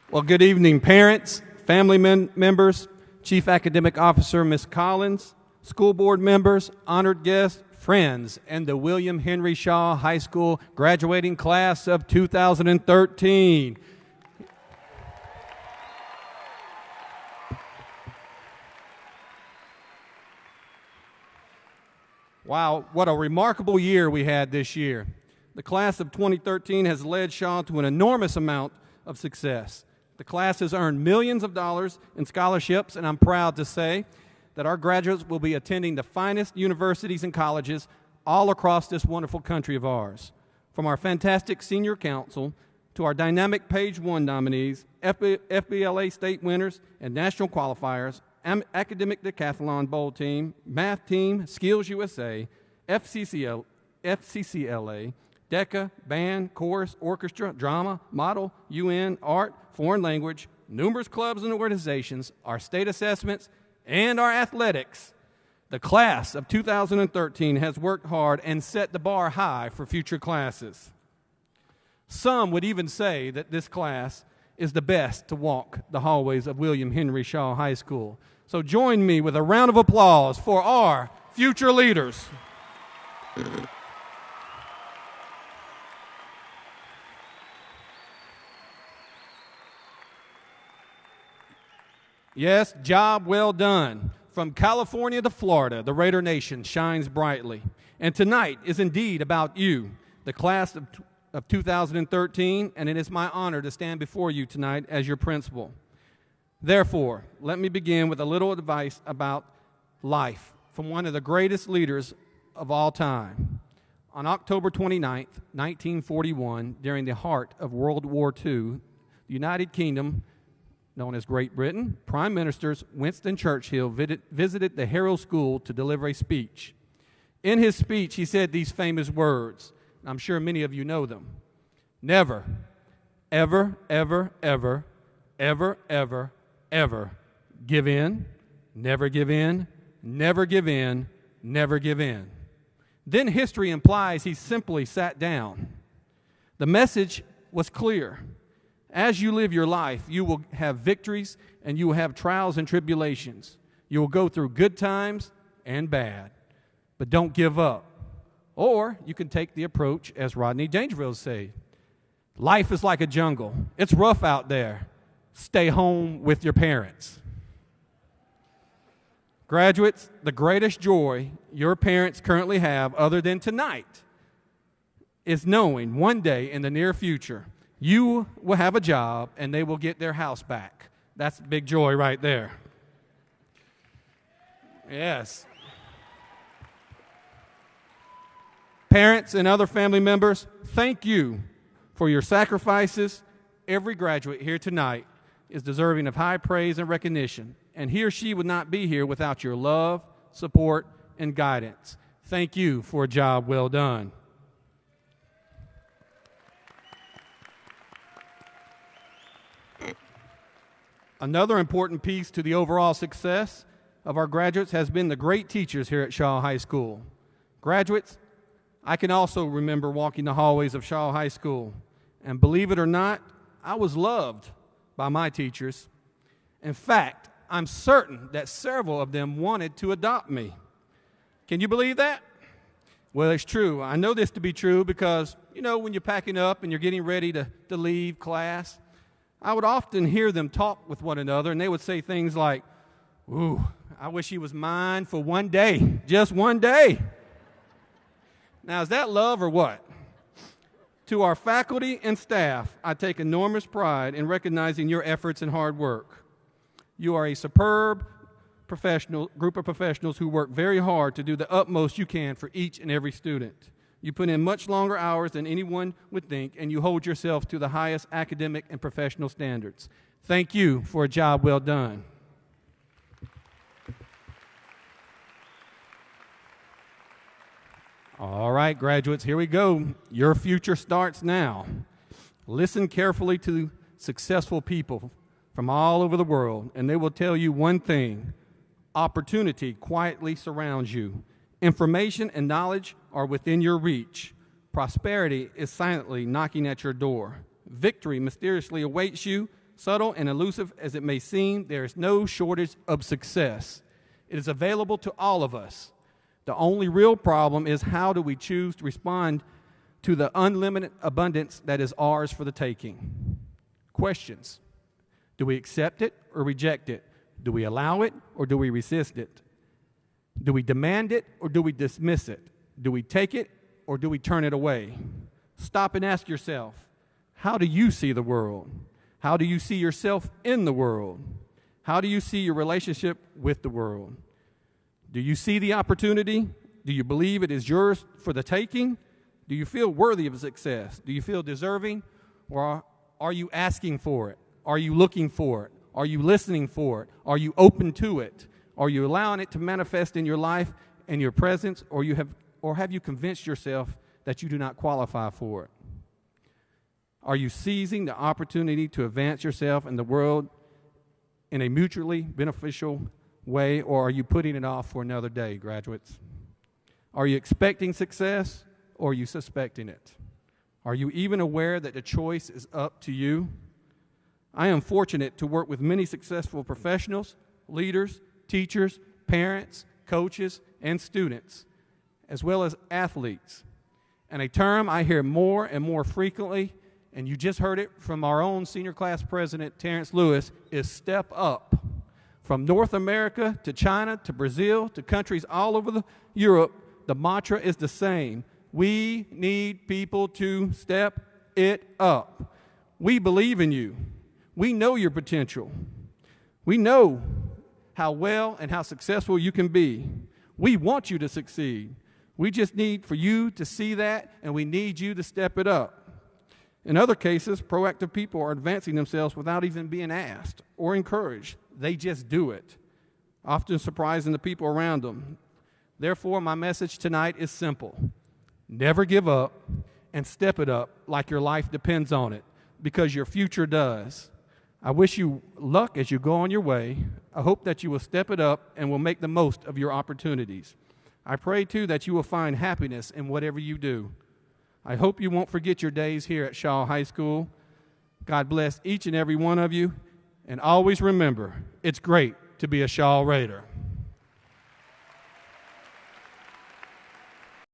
Well, good evening, parents, family members, Chief Academic Officer Ms. Collins, school board members, honored guests, friends, and the William Henry Shaw High School graduating class of 2013. Wow, what a remarkable year we had this year. The class of 2013 has led Shaw to an enormous amount of success. The class has earned millions of dollars in scholarships, and I'm proud to say that our graduates will be attending the finest universities and colleges all across this wonderful country of ours. From our fantastic senior council to our dynamic Page 1 nominees, FBLA state winners and national qualifiers, Academic Decathlon Bowl team, math team, Skills USA, FCCLA, DECA, band, chorus, orchestra, drama, model, UN, art, foreign language, numerous clubs and organizations, our state assessments, and our athletics. The class of 2013 has worked hard and set the bar high for future classes. Some would even say that this class is the best to walk the hallways of William Henry Shaw High School. So join me with a round of applause for our future leaders. Yes, job well done. From California to Florida, the Raider Nation shines brightly. And tonight is indeed about you, the class of 2013, and it is my honor to stand before you tonight as your principal. Therefore, let me begin with a little advice about life from one of the greatest leaders of all time. On October 29th, 1941, during the heart of World War II, the United Kingdom, known as Great Britain, Prime Minister Winston Churchill visited the Harrow School to deliver a speech. In his speech, he said these famous words. I'm sure many of you know them. Never, ever, ever, ever, ever, ever, ever give in, never give in, never give in, never give in. Then history implies he simply sat down. The message was clear. As you live your life, you will have victories and you will have trials and tribulations. You will go through good times and bad, but don't give up. Or you can take the approach, as Rodney Dangerfield said, life is like a jungle. It's rough out there. Stay home with your parents. Graduates, the greatest joy your parents currently have, other than tonight, is knowing one day in the near future you will have a job and they will get their house back. That's big joy right there. Yes. Parents and other family members, thank you for your sacrifices. Every graduate here tonight is deserving of high praise and recognition, and he or she would not be here without your love, support, and guidance. Thank you for a job well done. Another important piece to the overall success of our graduates has been the great teachers here at Shaw High School. Graduates, I can also remember walking the hallways of Shaw High School, and believe it or not, I was loved by my teachers. In fact, I'm certain that several of them wanted to adopt me. Can you believe that? Well, it's true. I know this to be true because, when you're packing up and you're getting ready to leave class, I would often hear them talk with one another, and they would say things like, "Ooh, I wish he was mine for one day, just one day." Now, is that love or what? To our faculty and staff, I take enormous pride in recognizing your efforts and hard work. You are a superb group of professionals who work very hard to do the utmost you can for each and every student. You put in much longer hours than anyone would think, and you hold yourself to the highest academic and professional standards. Thank you for a job well done. All right, graduates, here we go. Your future starts now. Listen carefully to successful people from all over the world, and they will tell you one thing. Opportunity quietly surrounds you. Information and knowledge are within your reach. Prosperity is silently knocking at your door. Victory mysteriously awaits you. Subtle and elusive as it may seem, there is no shortage of success. It is available to all of us. The only real problem is how do we choose to respond to the unlimited abundance that is ours for the taking. Questions. Do we accept it or reject it? Do we allow it or do we resist it? Do we demand it or do we dismiss it? Do we take it or do we turn it away? Stop and ask yourself, how do you see the world? How do you see yourself in the world? How do you see your relationship with the world? Do you see the opportunity? Do you believe it is yours for the taking? Do you feel worthy of success? Do you feel deserving? Or are you asking for it? Are you looking for it? Are you listening for it? Are you open to it? Are you allowing it to manifest in your life and your presence? Or have you convinced yourself that you do not qualify for it? Are you seizing the opportunity to advance yourself in the world in a mutually beneficial way, or are you putting it off for another day, graduates? Are you expecting success, or are you suspecting it? Are you even aware that the choice is up to you? I am fortunate to work with many successful professionals, leaders, teachers, parents, coaches, and students, as well as athletes. And a term I hear more and more frequently, and you just heard it from our own senior class president, Terrence Lewis, is step up. From North America to China to Brazil to countries all over Europe, the mantra is the same. We need people to step it up. We believe in you. We know your potential. We know how well and how successful you can be. We want you to succeed. We just need for you to see that, and we need you to step it up. In other cases, proactive people are advancing themselves without even being asked or encouraged. They just do it, often surprising the people around them. Therefore, my message tonight is simple. Never give up and step it up like your life depends on it, because your future does. I wish you luck as you go on your way. I hope that you will step it up and will make the most of your opportunities. I pray, too, that you will find happiness in whatever you do. I hope you won't forget your days here at Shaw High School. God bless each and every one of you. And always remember, it's great to be a Shaw Raider.